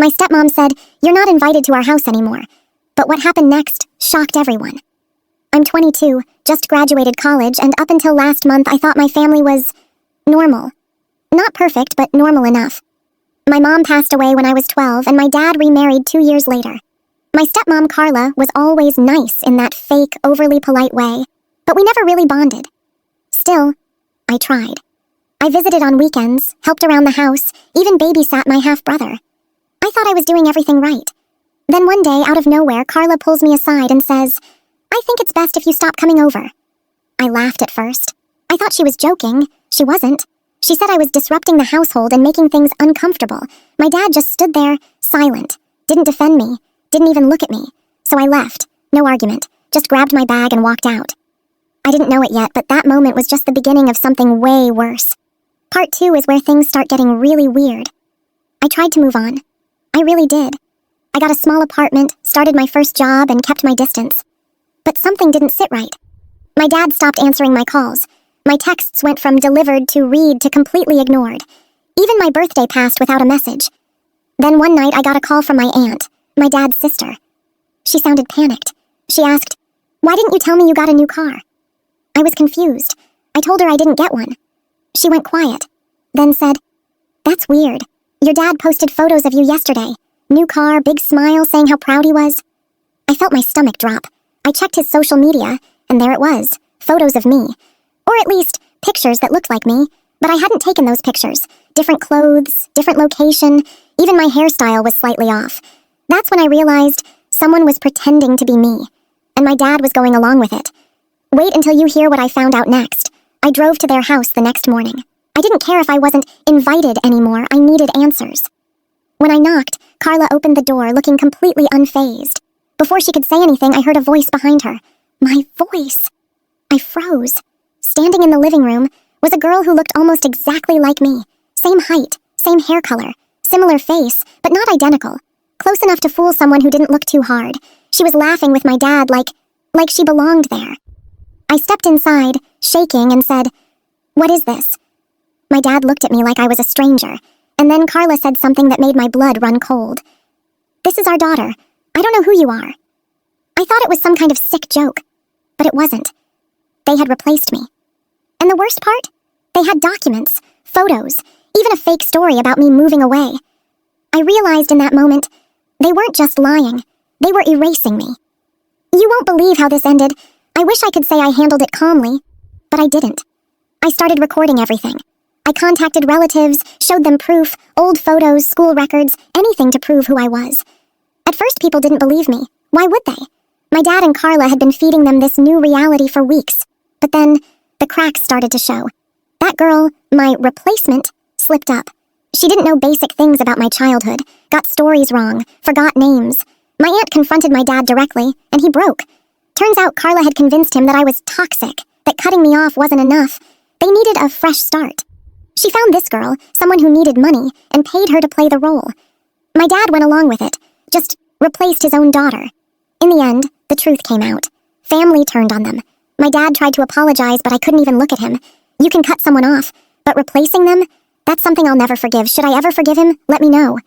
My stepmom said, "You're not invited to our house anymore." But what happened next shocked everyone. I'm 22, just graduated college, and up until last month I thought my family was normal. Not perfect, but normal enough. My mom passed away when I was 12, and my dad remarried 2 years later. My stepmom, Carla, was always nice in that fake, overly polite way, but we never really bonded. Still, I tried. I visited on weekends, helped around the house, even babysat my half-brother. I thought I was doing everything right. Then one day, out of nowhere, Carla pulls me aside and says, "I think it's best if you stop coming over." I laughed at first. I thought she was joking. She wasn't. She said I was disrupting the household and making things uncomfortable. My dad just stood there, silent, didn't defend me, didn't even look at me. So I left. No argument. Just grabbed my bag and walked out. I didn't know it yet, but that moment was just the beginning of something way worse. Part 2 is where things start getting really weird. I tried to move on. I really did. I got a small apartment, started my first job, and kept my distance. But something didn't sit right. My dad stopped answering my calls. My texts went from delivered to read to completely ignored. Even my birthday passed without a message. Then one night I got a call from my aunt, my dad's sister. She sounded panicked. She asked, "Why didn't you tell me you got a new car?" I was confused. I told her I didn't get one. She went quiet, then said, "That's weird. Your dad posted photos of you yesterday. New car, big smile, saying how proud he was." I felt my stomach drop. I checked his social media, and there it was, photos of me. Or at least, pictures that looked like me, but I hadn't taken those pictures. Different clothes, different location, even my hairstyle was slightly off. That's when I realized someone was pretending to be me, and my dad was going along with it. Wait until you hear what I found out next. I drove to their house the next morning. I didn't care if I wasn't invited anymore. I needed answers. When I knocked, Carla opened the door, looking completely unfazed. Before she could say anything, I heard a voice behind her. My voice! I froze. Standing in the living room was a girl who looked almost exactly like me. Same height, same hair color, similar face, but not identical. Close enough to fool someone who didn't look too hard. She was laughing with my dad like she belonged there. I stepped inside, shaking, and said, "What is this?" My dad looked at me like I was a stranger, and then Carla said something that made my blood run cold. "This is our daughter. I don't know who you are." I thought it was some kind of sick joke, but it wasn't. They had replaced me. And the worst part? They had documents, photos, even a fake story about me moving away. I realized in that moment, they weren't just lying, they were erasing me. You won't believe how this ended. I wish I could say I handled it calmly, but I didn't. I started recording everything. I contacted relatives, showed them proof, old photos, school records, anything to prove who I was. At first people didn't believe me. Why would they? My dad and Carla had been feeding them this new reality for weeks. But then, the cracks started to show. That girl, my replacement, slipped up. She didn't know basic things about my childhood, got stories wrong, forgot names. My aunt confronted my dad directly, and he broke. Turns out Carla had convinced him that I was toxic, that cutting me off wasn't enough. They needed a fresh start. She found this girl, someone who needed money, and paid her to play the role. My dad went along with it, just replaced his own daughter. In the end, the truth came out. Family turned on them. My dad tried to apologize, but I couldn't even look at him. You can cut someone off, but replacing them? That's something I'll never forgive. Should I ever forgive him? Let me know.